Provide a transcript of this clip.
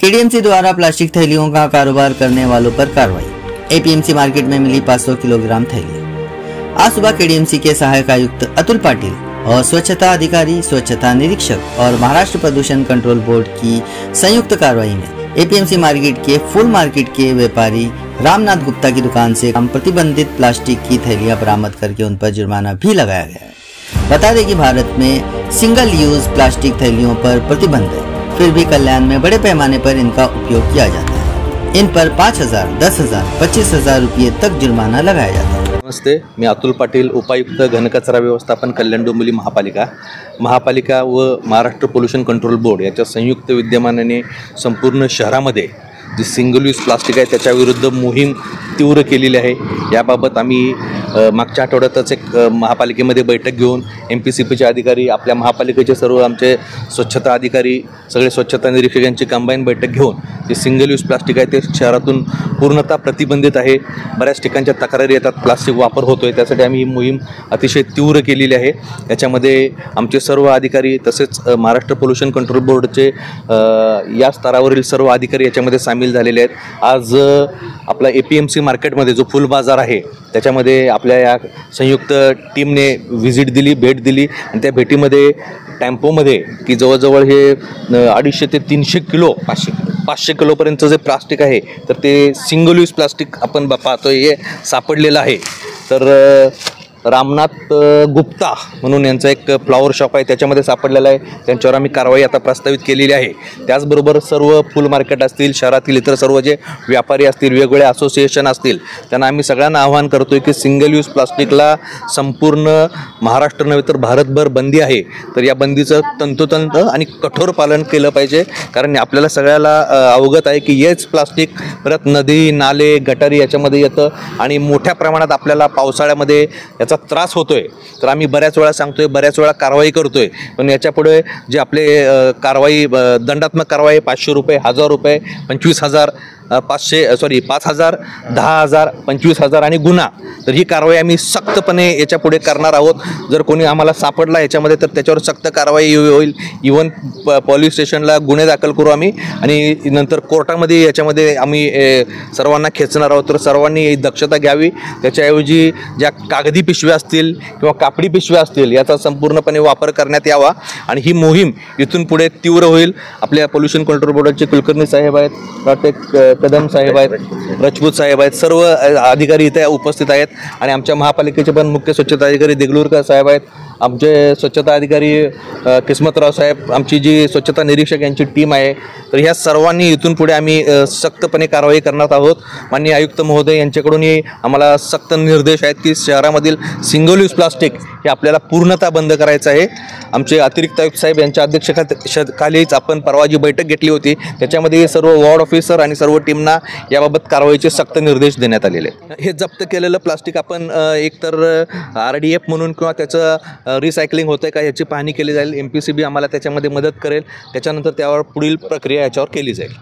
KDMC द्वारा plastic थैलियों का कारोबार करने वालों पर कार्रवाई। एपीएमसी मार्केट में मिली 500 किलोग्राम थैलियां। आज सुबह केडीएमसी के सहायक आयुक्त अतुल पाटिल और स्वच्छता अधिकारी, स्वच्छता निरीक्षक और महाराष्ट्र प्रदूषण कंट्रोल बोर्ड की संयुक्त कार्रवाई में एपीएमसी मार्केट के फुल मार्केट के व्यापारी रामनाथ गुप्ता की दुकान से प्रतिबंधित प्लास्टिक की थैलियां बरामद करके उन पर जुर्माना भी लगाया गया है। बता दें कि भारत में सिंगल यूज प्लास्टिक थैलियों पर प्रतिबंध है, फिर भी कल्याण में बड़े पैमाने पर इनका उपयोग किया जाता है। इन पर 5,000, 10,000, 25,000 रुपये तक जुर्माना लगाया जाता है। नमस्ते, मी अतुल पाटील, उपायुक्त घनकचरा व्यवस्थापन कल्याण डोंबिवली महापालिका व महाराष्ट्र पोल्यूशन कंट्रोल बोर्ड याच्या संयुक्त विद्यमानाने संपूर्ण शहरामध्ये जी सिंगल यूज प्लास्टिक आहे त्याच्याविरुद्ध मोहीम तीव्र केलेली आहे। याबाबत आम्ही मागच्या आठवड्यातच एक महापालिकेमध्ये बैठक घेऊन MPCPचे अधिकारी, आपल्या महापालिकेचे सर्व आमचे स्वच्छता अधिकारी, सगळे स्वच्छता निरीक्षक यांची कंबाईन बैठक घेऊन जे सिंगल यूज प्लास्टिक आहे ते शहरातून पूर्णतः प्रतिबंधित आहे। बऱ्याच ठिकाणच्या तक्रारी येतात, प्लास्टिक वापर होतोय, त्यासाठी आम्ही ही मोहीम अतिशय तीव्र केलेली आहे। याच्यामध्ये आमचे सर्व अधिकारी तसेच महाराष्ट्र पोल्यूशन कंट्रोल बोर्डचे या स्तरावरील सर्व अधिकारी याच्यामध्ये सामील झालेले आहेत। आज आपला APMC मार्केटमध्ये जो फुल बाजार आहे त्याच्यामध्ये आपल्या या संयुक्त टीमने भेट दिली आणि त्या भेटीमध्ये टेम्पोमध्ये की जवळजवळ हे 250 ते 300 किलो 500 किलोपर्यंतचं जे प्लास्टिक आहे तर ते सिंगल यूज प्लास्टिक आपण पाहतोय हे सापडलेलं आहे। तर रामनाथ गुप्ता म्हणून यांचा एक फ्लॉवर शॉप आहे त्याच्यामध्ये सापडलेला आहे, त्यांच्यावर आम्ही कारवाई आता प्रस्तावित केलेली आहे। त्याचबरोबर सर्व फुल मार्केट असतील, शहरातील इतर सर्व जे व्यापारी असतील, वेगवेगळे असोसिएशन असतील, त्यांना आम्ही सगळ्यांना आवाहन करतोय की सिंगल यूज प्लास्टिकला संपूर्ण महाराष्ट्र नव्हे तर भारतभर बंदी आहे। तर या बंदीचं तंतोतंत आणि कठोर पालन केलं पाहिजे, कारण आपल्याला सगळ्याला अवगत आहे की हेच प्लास्टिक परत नदी, नाले, गटारी याच्यामध्ये येतं आणि मोठ्या प्रमाणात आपल्याला पावसाळ्यामध्ये याचा त्रास होतोय। तर आम्ही बऱ्याच वेळा सांगतोय, बऱ्याच वेळा कारवाई करतोय, पण याच्यापुढे जे आपले कारवाई दंडात्मक कारवाई 500 रुपये, 1000 रुपये, 25,000, 5,000, 10,000, 25,000 आणि गुन्हा, तर ही कारवाई आम्ही सख्तपणे याच्यापुढे करणार आहोत। जर कोणी आम्हाला सापडला याच्यामध्ये तर त्याच्यावर सक्त कारवाई होईल। इव्हन पोलीस स्टेशनला गुन्हे दाखल करू आम्ही आणि नंतर कोर्टामध्ये याच्यामध्ये आम्ही सर्वांना खेचणार आहोत। तर सर्वांनी दक्षता घ्यावी, त्याच्याऐवजी ज्या कागदी पिशव्या असतील किंवा कापडी पिशव्या असतील याचा संपूर्णपणे वापर करण्यात यावा आणि ही मोहीम इथून पुढे तीव्र होईल। आपल्या पोल्यूशन कंट्रोल बोर्डाचे कुलकर्णी साहेब आहेत, कदम साहेब आहेत, राजपूत साहेब आहेत, सर्व अधिकारी इथे उपस्थित आहेत आणि आमच्या महापालिकेचे पण मुख्य स्वच्छता अधिकारी देगलूरकर साहेब आहेत, आमचे स्वच्छता अधिकारी किस्मतराव साहेब, आमची जी स्वच्छता निरीक्षक यांची टीम आहे। तर ह्या सर्वांनी इथून पुढे आम्ही सख्तपणे कारवाई करणार आहोत। माननीय आयुक्त महोदय यांच्याकडूनही आम्हाला सक्त निर्देश आहेत की शहरामधील सिंगल यूज प्लास्टिक हे आपल्याला पूर्णतः बंद करायचं आहे। आमचे अतिरिक्त आयुक्त साहेब यांच्या अध्यक्षतेखालीच आपण परवा जी बैठक घेतली होती त्याच्यामध्ये सर्व वॉर्ड ऑफिसर आणि सर्व टीमना याबाबत कारवाईचे सक्त निर्देश देण्यात आलेले आहेत। हे जप्त केलेलं प्लास्टिक आपण एकतर RDF म्हणून किंवा त्याचं रिसायकलिंग होतं का याची पाहणी केली जाईल। MPCB आम्हाला त्याच्यामध्ये मदत करेल, त्याच्यानंतर त्यावर पुढील प्रक्रिया याच्यावर केली जाईल।